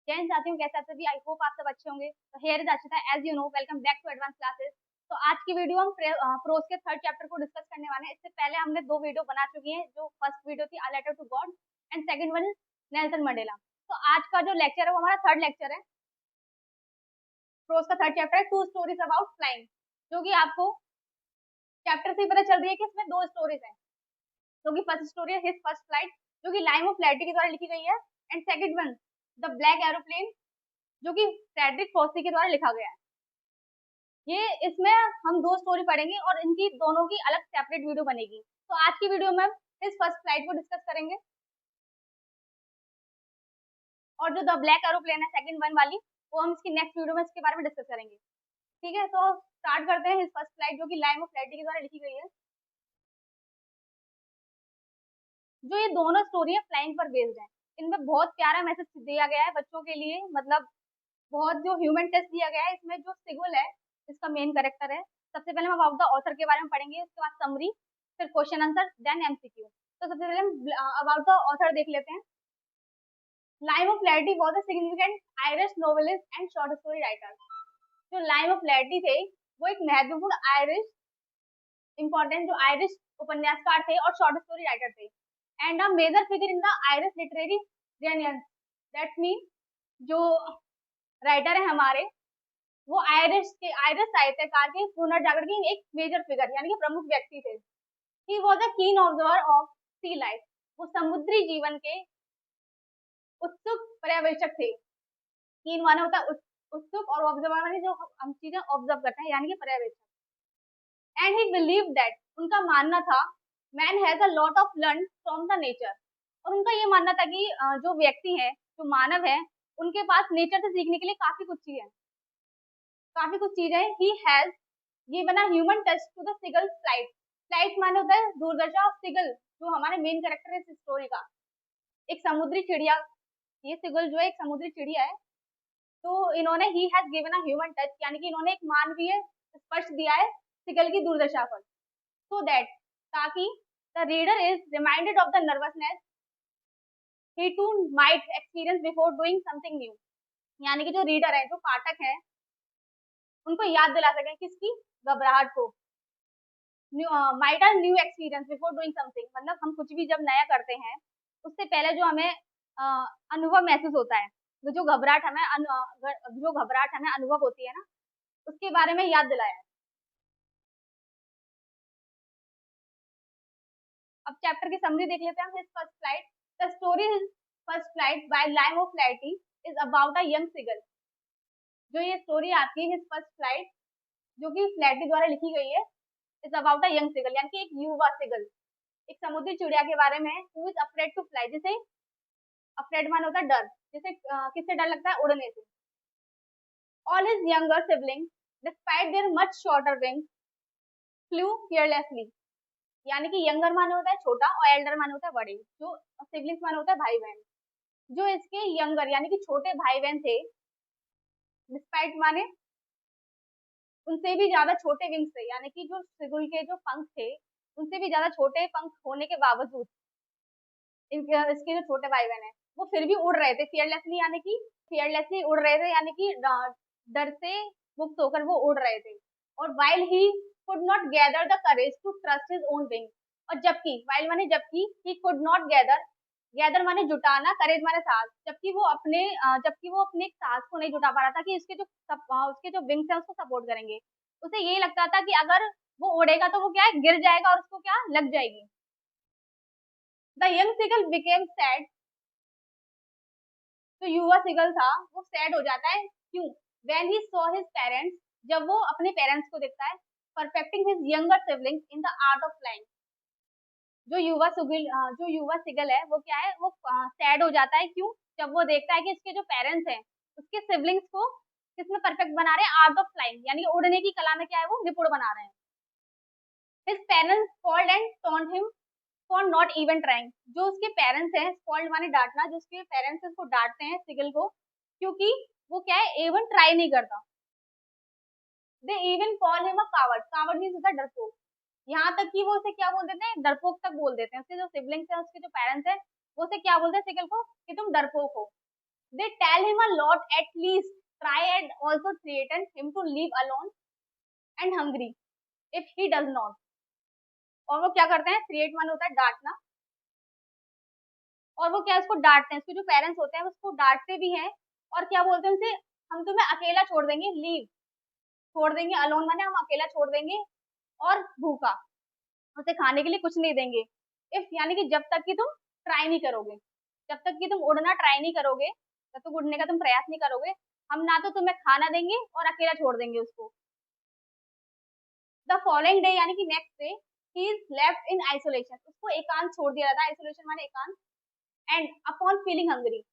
जैन चाहती हूँ कैसे आप सभी, आई होप आप सब अच्छे होंगे। तो here is Akshita, as you know, welcome back to advance classes. तो आज की वीडियो हम प्रोज के थर्ड चैप्टर को डिस्कस करने वाले हैं। इससे पहले हमने दो वीडियो बना चुकी हैं। जो फर्स्ट वीडियो थी a letter to God and second one Nelson Mandela. तो आज का जो लेक्चर है वो हमारा थर्ड लेक्चर है। प्रोज का थर्ड चैप्टर है टू स्टोरीज अबाउट फ्लाइंग, जो कि आपको चैप्टर से ही पता चल रही है कि इसमें दो स्टोरीज हैं। जो कि फर्स्ट स्टोरी है हिज फर्स्ट फ्लाइट, जो कि लाइम ऑफ फ्लैटी के द्वारा लिखी गई है, and second one the black aeroplane, जो कि फ्रेडरिक फॉसी के द्वारा लिखा गया है। ये इसमें हम दो स्टोरी पढ़ेंगे और इनकी दोनों की अलग सेपरेट वीडियो बनेगी। तो आज की वीडियो में हम इस फर्स्ट फ्लाइट को डिस्कस करेंगे, और जो द ब्लैक एरोप्लेन है सेकंड वन वाली, वो हम इसकी नेक्स्ट वीडियो में इसके बारे में डिस्कस करेंगे। ठीक है, तो स्टार्ट करते हैं इस फर्स्ट फ्लाइट, जो कि लाइम ऑफ फ्लैटी के द्वारा लिखी गई है। जो ये दोनों स्टोरी है फ्लाइंग पर बेस्ड है। इनमें बहुत प्यारा मैसेज दिया गया है बच्चों के लिए, मतलब बहुत जो ह्यूमन टच दिया गया है। इसमें जो सिगुल है, इसका मेन कैरेक्टर है। सबसे पहले हम अबाउट द ऑथर के बारे में पढ़ेंगे, उसके बाद समरी, फिर क्वेश्चन आंसर, देन एमसीक्यू। तो सबसे पहले हम अबाउट द ऑथर देख लेते हैं। Lime of flirty was a significant Irish novelist and short story writer. जो लाइम ऑफ फ्लैटी थे वो एक महत्वपूर्ण आयरिश, इंपॉर्टेंट जो आयरिश उपन्यासकार थे और शॉर्ट स्टोरी राइटर थे, and a major figure in the Irish literary renaissance. That mean जो राइटर है हमारे, वो आयरिश साहित्यकार के पुनर्जागरण की एक मेजर फिगर यानी कि प्रमुख व्यक्ति थे। ही वॉज अ कीन ऑब्जर्वर ऑफ सी लाइफ। वो समुद्री जीवन के उत्सुक पर्यवेक्षक थे। कीन माने होता है उत्सुक, और ऑब्जर्वर माने जो हम चीजें ऑब्जर्व करते हैं यानी कि पर्यवेक्षक। एंड ही बिलीव दैट, उनका मानना था, man has a lot of learn from the nature. और उनका ये मानना था कि जो व्यक्ति है, जो मानव है, उनके पास नेचर से सीखने के लिए काफी कुछ चीज है, काफी कुछ चीजें। He has given a human touch to the seagull flight. Flight माने होता है दूरदर्शा, और सिगल जो हमारे मेन कैरेक्टर है इस स्टोरी का, एक समुद्री चिड़िया। ये सिगल जो है एक समुद्री चिड़िया है। तो इन्होंने ही has given a human touch यानी कि इन्होंने एक मानवीय स्पर्श दिया है सिगल की दुर्दशा पर। सो दैट, ताकि the reader is reminded of the nervousness he too might experience before doing something new. यानी कि जो रीडर है, जो पाठक है, उनको याद दिला सके किसकी, घबराहट को। Might are new experience before doing something, मतलब हम कुछ भी जब नया करते हैं उससे पहले जो हमें अनुभव महसूस होता है, जो घबराहट हमें जो घबराहट हमें अनुभव होती है ना, उसके बारे में याद दिलाया है। अब चैप्टर की समरी देख लेते हैं हम। His first flight, the story his first flight by Liam O'Flaherty is about a young seagull. जो ये स्टोरी आपकी हिज फर्स्ट फ्लाइट, जो कि फ्लैटी द्वारा लिखी गई है, इज अबाउट अ यंग सिगल यानी कि एक युवा सिगल, एक समुद्री चिड़िया के बारे में, who is afraid to fly. जिसे अफ्रेड मान होता है डर, जिसे किससे डर लगता है, उड़ने से। All his younger sibling despite there much shorter wings flu fearlessly. यानी कि यंगर माने होता है छोटा, और एल्डर माने होता है बड़े, जो सिबलिंग्स माने होता है भाई बहन। जो इसके यंगर यानी कि छोटे भाई बहन थे, डिस्पाइट माने उनसे भी ज्यादा छोटे विंग्स थे, यानी कि जो सिगुल के जो पंख थे, उनसे भी ज्यादा छोटे पंख होने के बावजूद इसके जो छोटे भाई बहन है, वो फिर भी उड़ रहे थे फियरलेसली, यानी कि फियरलेसली उड़ रहे थे, यानी कि डर से मुक्त होकर वो उड़ रहे थे। और while he could not gather the courage to trust his own wing. और जबकि, वाइल माने जबकि, he could not gather, gather माने जुटाना, करेज माने साहस। जबकि वो अपने साहस को नहीं जुटा पा रहा था कि उसके जो विंग्स है उसको सपोर्ट करेंगे। उसे यही लगता था कि अगर वो उड़ेगा तो वो क्या है, गिर जाएगा और उसको क्या लग जाएगी। The young seagull became sad. जो युवा सिगल था वो सैड हो जाता है, क्यों, when he saw his parents, जब वो अपने पेरेंट्स को देखता है, perfecting his younger siblings in the art of flying. जो युवा सिगल है वो क्या है, वो सैड हो जाता है, क्यों, जब वो देखता है कि इसके जो पेरेंट्स हैं उसके सिबलिंग्स को किसमें परफेक्ट बना रहे हैं, आर्ट ऑफ फ्लाइंग यानी कि उड़ने की कला में क्या है, वो निपुण बना रहे हैं। His parents called and taunt him for not even trying. जो उसके पेरेंट्स हैं, स्कॉल्ड माने डांटना, जो उसके पेरेंट्स उसको डांटते हैं सिगल को, क्योंकि वो क्या है, एवन ट्राई नहीं करता। They even call him a coward. Coward means होता है डरपोक। यहाँ तक कि वो उसे क्या बोल देते हैं, डरपोक तक बोल देते हैं। उसके जो सिबलिंग्स हैं, उसके जो पेरेंट्स हैं, वो उसे क्या बोलते हैं सिगल को, कि तुम डरपोक हो। They tell him a lot, at least try and also threaten him to leave alone and hungry if he does not. और वो क्या करते हैं, थ्रेट मान होता है डांटना, और वो क्या उसको डांटते हैं, उसके जो पेरेंट्स होते हैं उसको डांटते भी हैं, और क्या बोलते हैं उनसे, हम तुम्हें अकेला छोड़ देंगे, लीव छोड़ देंगे, अलोन माने हम अकेला छोड़ देंगे, और भूखा, उसे खाने के लिए कुछ नहीं देंगे, इफ यानी कि जब तक कि तुम ट्राई नहीं करोगे, जब तक कि तुम उड़ना ट्राई नहीं करोगे, जब तक उड़ने का तुम प्रयास नहीं करोगे, हम ना तो तुम्हें खाना देंगे और अकेला छोड़ देंगे उसको। द फॉलोइंग डे यानी कि next day he is left in isolation, उसको एकांत छोड़ दिया जाता है, आइसोलेशन माने एकांत, एंड अपॉन फीलिंग हंग्री,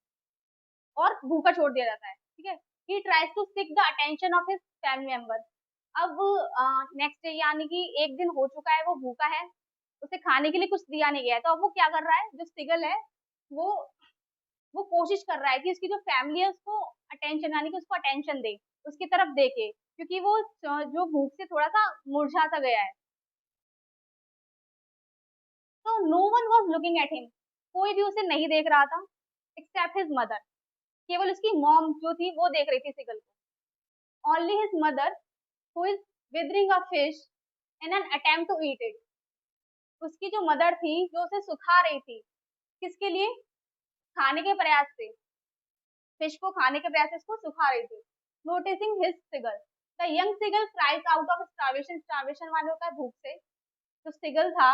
और भूखा छोड़ दिया जाता है, ठीक है। He tries to seek the attention of his family member. अब नेक्स्ट डे यानी कि एक दिन हो चुका है, वो भूखा है, उसे खाने के लिए कुछ दिया नहीं गया है, तो अब वो क्या कर रहा है, जो सिगल है वो वो कोशिश कर रहा है कि उसकी जो फैमिली है उसको अटेंशन यानी कि उसको अटेंशन दे, उसकी तरफ देखे, क्योंकि वो जो भूख से थोड़ा सा मुरझा सा गया है। तो no one was looking at him, कोई भी उसे नहीं देख रहा था, एक्सेप्ट हिज मदर, केवल उसकी मॉम जो थी वो देख रही थी सिगल को। Only his mother who is withering a fish in an attempt to eat it, उसकी जो मदर थी जो उसे सुखा रही थी, किसके लिए, खाने के प्रयास से, फिश को खाने के प्रयास से उसको सुखा रही थी। Noticing his seagull, the young seagull cries out of starvation, starvation माने होता है भूख से, जो सिगल था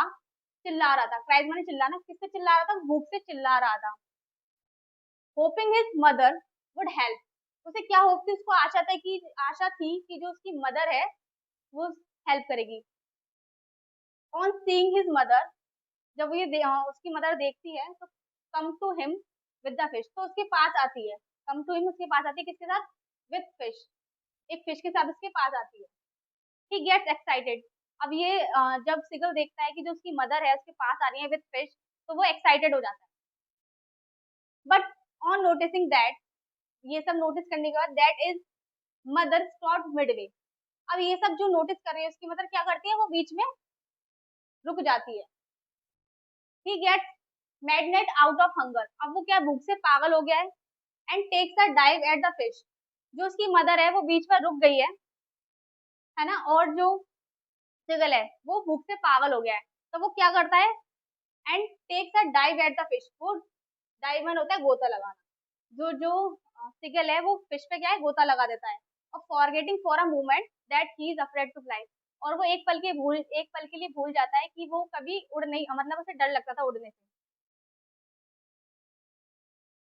चिल्ला रहा था, क्राइज माने चिल्लाना, किससे चिल्ला रहा था, भूख से चिल्ला रहा था। Hopping his mother would help, उसे क्या होप थी, उसको आशा थी कि जो उसकी मदर है वो हेल्प करेगी। ऑन सीइंग हिज मदर, जब उसकी मदर देखती है तो come to him with the fish, तो उसके पास आती है, कम टू हिम उसके पास आती है, किसके साथ, विद फिश, एक फिश के साथ उसके पास आती है। ही गेट्स एक्साइटेड, अब ये जब सिगल देखता है कि जो उसकी मदर है उसके पास आ रही है विद फिश, तो वो एक्साइटेड हो जाता है। बट ऑन नोटिसिंग दैट, ये सब नोटिस करने के बाद, that is mother stop Midway, अब ये सब जो नोटिस कर रही है उसकी मदर क्या करती है, वो बीच में रुक जाती है। He gets maddened out of hunger, अब वो क्या भूख से पागल हो गया है, and takes a dive at the fish, जो उसकी मदर है वो बीच में रुक गई है ना, और जो सिगल है वो भूख से पागल हो गया है, तो वो क्या करता है, and takes a dive at the fish, वो डाइव मन होता है गोता लगाना, जो जो सिगल है वो फिश पे क्या है, गोता लगा देता है, और forgetting for a moment that he is afraid to fly, और वो एक पल के लिए भूल जाता है कि वो कभी उड़ नहीं, मतलब उसे डर लगता था उड़ने से।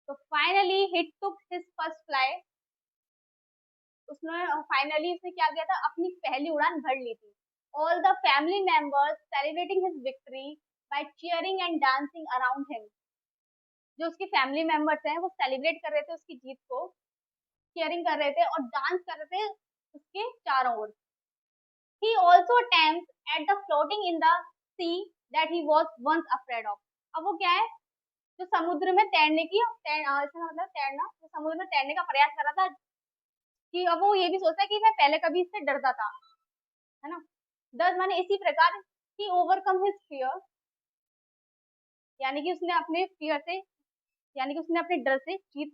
तो finally he took his first fly, उसने फाइनली उसने क्या किया था, अपनी पहली उड़ान भर ली थी। All the family members celebrating his victory by cheering and dancing around him, जो उसके फैमिली मेंबर्स हैं वो सेलिब्रेट कर रहे थे उसकी जीत को, चीयरिंग कर रहे थे और डांस कर रहे थे उसके चारों ओर। He also attempt at the floating in the sea that he was once afraid of, अब वो क्या है, जो समुद्र में तैरने की इसका मतलब तैरना, जो समुद्र में तैरने का प्रयास कर रहा था, कि अब वो ये भी सोचता है कि मैं पहले कभी इससे डरता था, है ना। दस माने इसी प्रकार ही ओवरकम हिज फियर, यानी कि उसने अपने फियर से, यानी कि उसने अपने डर से जीत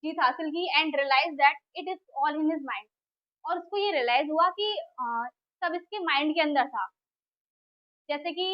जीत हासिल की, and realize that it is all in his mind, और उसको ये रियलाइज हुआ कि सब इसके माइंड के अंदर था। जैसे कि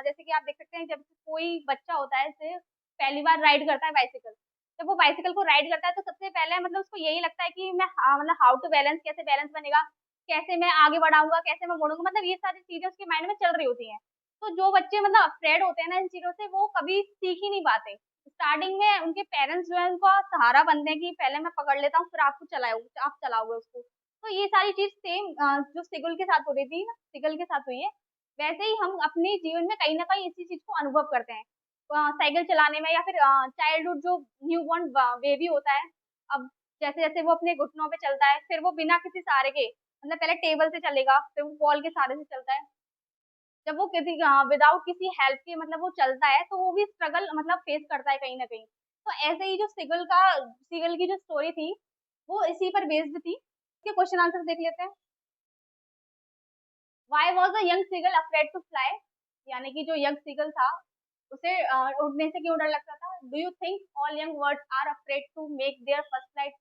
जैसे कि आप देख सकते हैं, जब कोई बच्चा होता है जैसे पहली बार राइड करता है बाइसिकल, जब वो बाइसिकल को राइड करता है तो सबसे पहले मतलब उसको यही लगता है कि मैं मतलब हाउ टू बैलेंस, कैसे बैलेंस बनेगा, कैसे मैं आगे बढ़ाऊंगा, कैसे मैं मुड़ूंगा, मतलब ये सारी चीजें उसके माइंड में चल रही होती हैं। तो जो बच्चे मतलब अफ्रेड होते हैं ना इन चीजों से, वो कभी सीख ही नहीं पाते। स्टार्टिंग में उनके पेरेंट्स जो है उनको सहारा बनते हैं कि पहले मैं पकड़ लेता हूँ फिर आपको चलाओ, आप चलाओगे उसको। तो ये सारी चीज सेम जो सिगल के साथ हो रही थी ना, सिगल के साथ हुई है, वैसे ही हम अपने जीवन में कहीं ना कहीं इसी चीज को अनुभव करते हैं, साइकिल चलाने में, या फिर चाइल्डहुड जो न्यू बॉर्न बेबी होता है, अब जैसे जैसे वो अपने घुटनों पे चलता है, फिर वो बिना किसी सहारे के, मतलब पहले टेबल से चलेगा फिर वो बॉल के सहारे से चलता है, जब वो किसी विदाउट किसी हेल्प के मतलब वो चलता है तो वो भी स्ट्रगल मतलब फेस करता है कहीं ना कहीं। तो ऐसे ही जो सिगल की जो स्टोरी थी वो इसी पर बेस्ड थी। इसके क्वेश्चन आंसर देख लेते हैं। Why was a young seagull afraid to fly? यानी कि जो यंग सीगल था उसे उड़ने से क्यों डर लगता था? Do you think all young birds are afraid to make their first flight?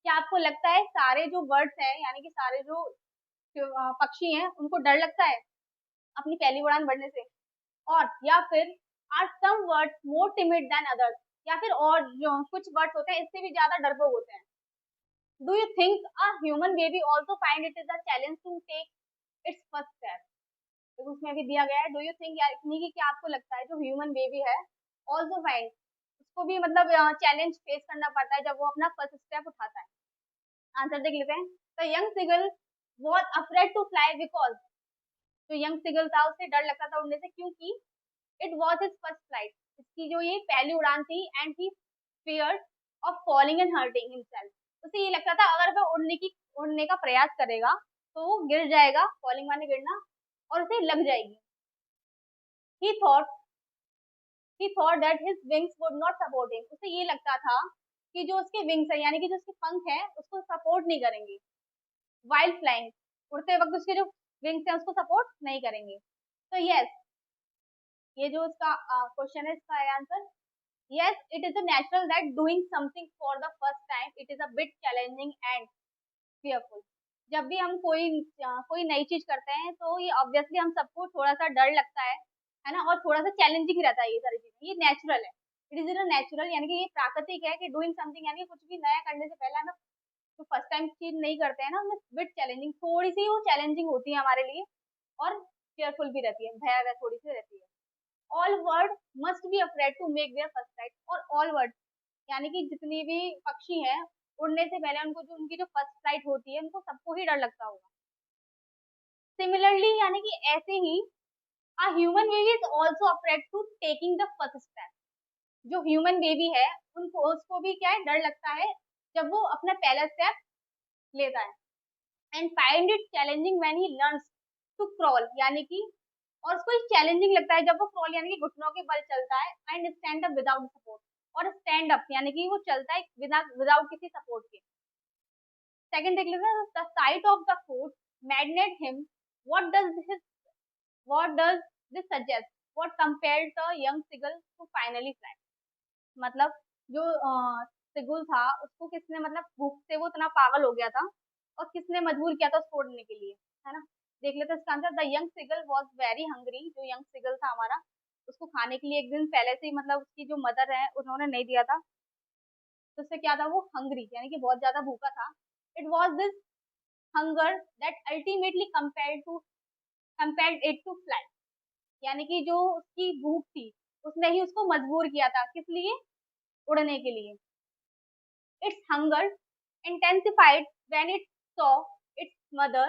क्या आपको लगता है सारे जो बर्ड्स हैं, यानी कि सारे जो पक्षी हैं, उनको डर लगता है अपनी पहली उड़ान भरने से? और या फिर are some birds more timid than others? या फिर और जो कुछ बर्ड्स होते हैं इससे भी ज्यादा डरपोक होते हैं? Do you think a human baby also find it is a challenge to take its first step? तो उसमें भी दिया गया है, डू यू थिंक, या इतनी की क्या आपको लगता है जो ह्यूमन बेबी है ऑल्सो फाइंड, उसको भी मतलब चैलेंज फेस करना पड़ता है जब वो अपना फर्स्ट स्टेप उठाता है? आंसर देख लेते हैं। The young seagull was afraid to fly because, जो यंग सिगल था उसे डर लगता था उड़ने से, क्योंकि it was his first flight, इसकी जो ये पहली उड़ान थी, and he feared of falling and hurting himself. उसे ये लगता था अगर वह उड़ने का प्रयास करेगा तो वो गिर जाएगा, फॉलिंग माने गिरना, और उसे लग जाएगी। he thought he thought that his wings would not support him, उसे ये लगता था कि जो उसके विंग्स है, यानी कि जो उसके पंख है उसको सपोर्ट नहीं करेंगे while flying, उड़ते वक्त उसके जो विंग्स है उसको सपोर्ट नहीं करेंगे। तो यस, ये जो उसका क्वेश्चन है इसका answer yes, it is a natural that doing something for the first time it is a bit challenging and fearful। जब भी हम कोई नई चीज करते हैं तो ये ऑब्वियसली हम सबको थोड़ा सा डर लगता है ना, और थोड़ा सा चैलेंजिंग रहता है, ये सारी चीजें, ये नेचुरल है। इट इज इन नेचुरल, यानी कि ये प्राकृतिक है कि डूइंग समथिंग, यानी कुछ भी नया करने से पहले हमें जो फर्स्ट टाइम चीज नहीं करते हैं ना, हमें बिट चैलेंजिंग, थोड़ी सी वो चैलेंजिंग होती है हमारे लिए, और केयरफुल भी रहती है, भयावह थोड़ी सी रहती है। All word must be afraid to make their first flight, और ऑल वर्ड यानी कि जितनी भी पक्षी हैं, उड़ने से पहले उनको जो उनकी जो फर्स्ट फ्लाइट होती है उनको सबको ही डर लगता होगा। सिमिलरली, यानी कि ऐसे ही a human baby is also afraid to taking the first step, जो ह्यूमन बेबी है उनको उसको भी क्या है, डर लगता है जब वो अपना पहला स्टेप लेता है। And find it challenging when he learns to crawl, यानी कि और उसको चैलेंजिंग लगता है जब वो क्रॉल यानी कि घुटनों के बल चलता है, and stand up without support, और स्टैंड अप यानी कि वो चलता है विदाउट किसी सपोर्ट के। सेकंड देख लेते हैं, the sight of the food maddened him, what does his what does this suggest, what compared the young seagull to finally fly? मतलब जो सिगुल था उसको किसने, मतलब भूख से वो इतना पागल हो गया था, और किसने मजबूर किया था उसको उड़ने के लिए, है ना? देख लेते हैं इसका answer. The young seagull was very hungry, जो यंग सिगल था हमारा, उसको खाने के लिए एक दिन पहले से ही, मतलब उसकी जो मदर है उन्होंने नहीं दिया था, तो उससे क्या था, वो हंग्री यानी कि बहुत ज्यादा भूखा था। It was this hunger that ultimately compelled it to fly, यानी कि जो उसकी भूख थी उसने ही उसको मजबूर किया था, किस लिए, उड़ने के लिए। Its hunger intensified when it saw its mother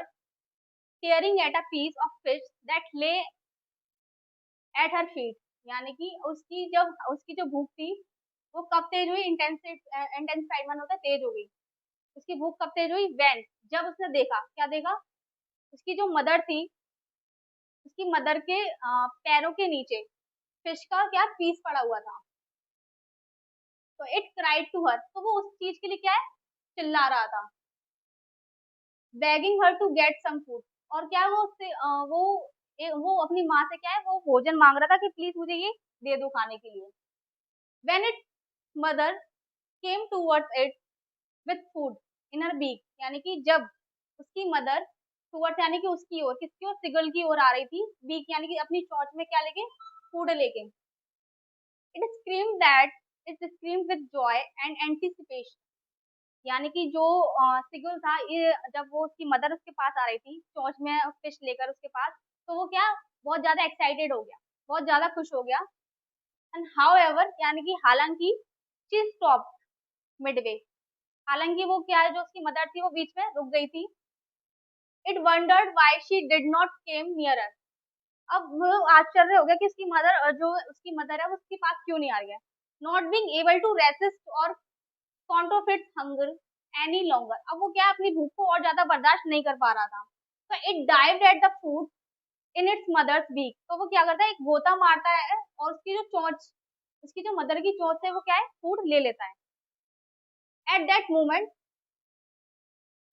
tearing at a piece of fish that lay at her feet, यानी कि उसकी जो भूख थी वो कब तेज हुई, इंटेंसिफाइड मन होता है तेज हो गई। उसकी भूख कब तेज हुई, when, जब उसने देखा, क्या देखा, उसकी जो मदर थी, उसकी मदर के पैरों के नीचे फिश का क्या पीस पड़ा हुआ था। तो इट क्राइड टू हर, तो वो उस चीज के लिए क्या है, चिल्ला रहा था। Begging her to get some food, और क्या वो उससे वो अपनी माँ से क्या है, वो भोजन मांग रहा था कि प्लीज मुझे ये दे दो खाने के लिए। When it mother came towards it with food in her beak, यानी कि जब उसकी मदर टूवर्ड्स यानी कि उसकी ओर, किसकी ओर, सिगल की ओर आ रही थी, बीक यानी कि अपनी चोंच में क्या लेके, फूड लेके। It scream that it scream with Joy and anticipation, यानी कि जो सिगुल था, ये जब वो उसकी मदर उसके पास आ रही थी चोंच में फिश लेकर उसके पास, तो वो क्या, बहुत ज्यादा एक्साइटेड हो गया, बहुत ज्यादा खुश हो गया। एंड हाउ एवर, यानी कि हालांकि शी स्टॉप मिडवे, हालांकि वो क्या है, जो उसकी मदर थी वो बीच में रुक गई थी। It wondered why she did not came nearer, अब वो आश्चर्य हो गया कि उसकी मदर, जो उसकी मदर है वो उसके पास क्यों नहीं आ रही है। Not being able to resist or counter its hunger any longer, अब वो क्या अपनी भूख को और ज्यादा बर्दाश्त नहीं कर पा रहा था। तो it dived at the food in its mother's beak, तो वो क्या करता है, एक गोता मारता है और उसकी जो चोंच, उसकी जो मदर की चोंच से वो क्या है, फूड ले लेता है। At that moment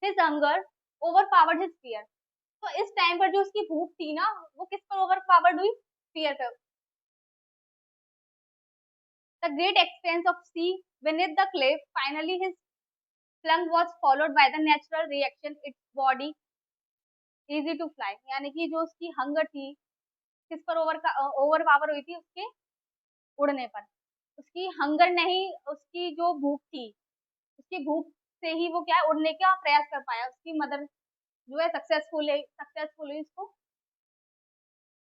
his hunger over powered his fear, तो इस टाइम पर जो उसकी भूख थी ना, वो किस पर ओवर पावर्ड हुई, फियर पे। The great expanse of sea beneath the cliff. Finally, his flung was followed by the natural reaction. Its body easy to fly. यानी कि जो उसकी हंगर थी, किस पर ओवर पावर हुई थी, उसके उड़ने पर। उसकी हंगर नहीं, उसकी जो भूख थी, उसकी भूख से ही वो क्या है, उड़ने का प्रयास कर पाया। उसकी मदर जो है सक्सेसफुल हुई उसको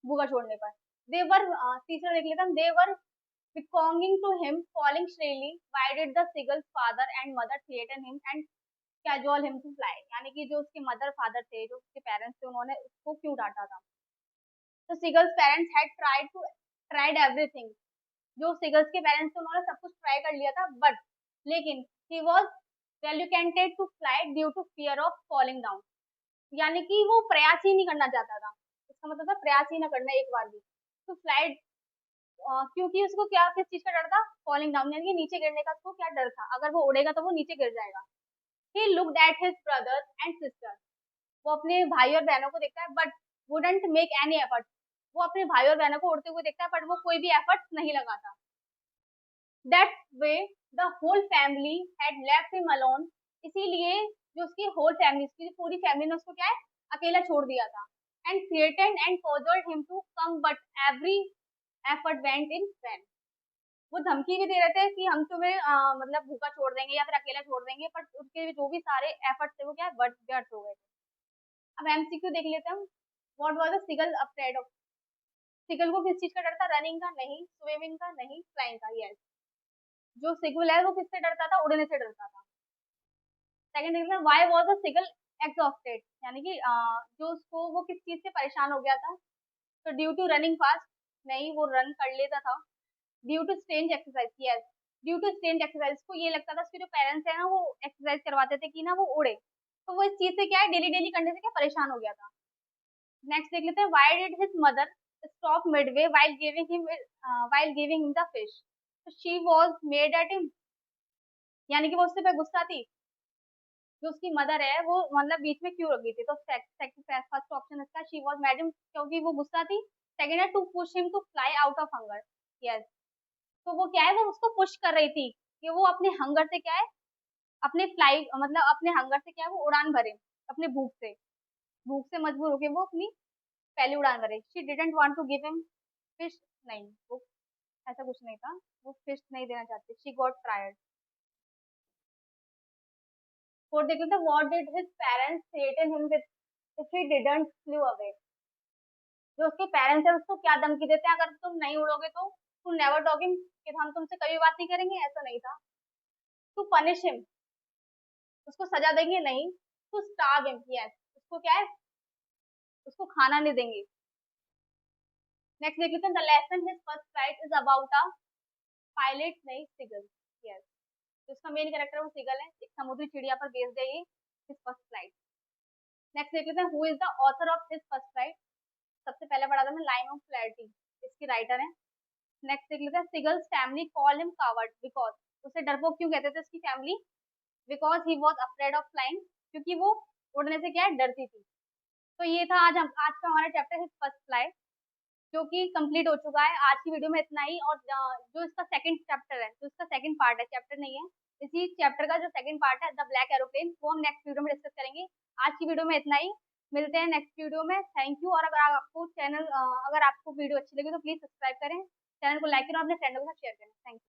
भूखा छोड़ने पर। दे वर तीसरा देख लेते हैं। दे वर beckoning to him, calling shrilly. Why did the seagull's father and mother threaten him and cajole him to fly? यानी कि जो उसके मदर फादर थे, जो उसके पेरेंट्स थे, उन्होंने उसको क्यों डांटा था? तो seagulls parents had tried everything. जो सीगल्स के पेरेंट्स थे, उन्होंने सब कुछ ट्राई कर लिया था, बट लेकिन he was reluctant to fly due to fear of falling down. यानी कि वो प्रयास ही नहीं करना चाहता था। इसका मतलब था प्रयास ही ना करना एक बार भी। तो फ्लाइट क्योंकि उसको क्या किस चीज का डर था? फॉलिंग डाउन, यानी कि नीचे गिरने का उसको क्या डर था? अगर वो उड़ेगा तो वो नीचे गिर जाएगा। He looked at his brothers and sister. वो अपने भाई और बहनों को देखता है, but wouldn't make any effort. वो अपने भाई और बहनों को उड़ते हुए देखता है, बट वो कोई भी एफर्ट नहीं लगाता। That way the whole family had left him alone. इसीलिए जो उसकी होल फैमिली, उसकी पूरी फैमिली ने उसको क्या है, अकेला छोड़ दिया था। And threatened and coaxed him to come, but every effort went in vain. वो धमकी भी दे रहे थे कि हम तुम्हें मतलब भूखा छोड़ देंगे या फिर अकेला छोड़ देंगे, पर उसके जो भी सारे एफर्ट थे वो क्या है, व्यर्थ हो गए थे। अब एमसीक्यू देख लेते हैं हम। What was the seagull afraid of? Seagull को किस चीज का डर था? रनिंग का नहीं, स्विमिंग का नहीं, फ्लाइंग का। यस, जो सिगल है वो किससे डरता था? उड़ने से डरता था। सेकंड देख लेते हैं। Why was the seagull exhausted? यानी कि जो उसको वो किस चीज से परेशान हो गया था? तो ड्यू टू रनिंग फास्ट, नहीं वो रन कर लेता था। Due to strange exercise, yes, due to strange exercise. को ये लगता था उसके जो पेरेंट्स है ना, वो एक्सरसाइज करवाते थे कि ना वो उड़े, तो वो इस चीज से क्या है, डेली डेली करने से क्या परेशान हो गया था। नेक्स्ट देख लेते हैं। Why did his mother stop Midway while giving him the fish? She was made at him. यानी कि वो उससे पे गुस्सा थी। जो उसकी मदर है वो मतलब बीच में क्यों रखी थी? तो फर्स्ट ऑप्शन इसका, शी वाज मैडम, क्योंकि वो गुस्सा थी। सेकंड है to push him to fly out of hunger. Yes, तो वो क्या है, वो उसको पुश कर रही थी कि वो अपने हंगर से क्या है, अपने फ्लाई मतलब अपने हंगर से क्या है, वो उड़ान भरे। अपने भूख से मजबूर होके वो अपनी पहली उड़ान भरे। She didn't want to give him fish. नहीं, वो ऐसा कुछ नहीं था, वो फिश नहीं देना चाहती। She got tired. फोर्थ देख लेते हैं। What did his parents threaten him with if he didn't flu away? जो उसके पेरेंट्स है उसको क्या धमकी देते हैं, अगर तुम नहीं उड़ोगे तो? टू नेवर टॉक हिम, कि हम तुमसे कभी बात नहीं करेंगे, ऐसा नहीं था। टू पनिश हिम, उसको सजा देंगे, नहीं। टू स्टार्व हिम, यस, उसको क्या है, उसको खाना नहीं देंगे। नेक्स्ट देख लेते हैं। The lesson his first flight is about a pilot, नहीं सिगल। यस, तो उसका मेन कैरेक्टर वो सिगल है, एक समुद्री चिड़िया पर बेस्ड है ये हिज फर्स्ट फ्लाइट। नेक्स्ट देख लेते हैं। Who is the author of his first flight? सबसे पहले पढ़ा था मैं, लाइन ऑफ क्लैरिटी, इसकी राइटर है। नेक्स्ट देख लेते हैं। Seagulls family call him coward because, उसे डरपोक क्यों कहते थे उसकी family? Because he was afraid of flying, क्योंकि वो उड़ने से क्या है, डरती थी। तो ये था आज का हमारा चैप्टर हिज फर्स्ट फ्लाइट, जो कि कंप्लीट हो चुका है। आज की वीडियो में इतना ही। और जो इसका सेकंड चैप्टर है, जो इसका सेकंड पार्ट है, चैप्टर नहीं है, इसी चैप्टर का जो सेकंड पार्ट है, द ब्लैक एरोप्लेन, वो हम नेक्स्ट वीडियो में डिस्कस करेंगे। आज की वीडियो में इतना ही। मिलते हैं नेक्स्ट वीडियो में। Thank you. और अगर आपको वीडियो अच्छी लगी तो प्लीज सब्सक्राइब करें, चैनल को लाइक करें और अपने फ्रेंडों के साथ शेयर करें। Thank you.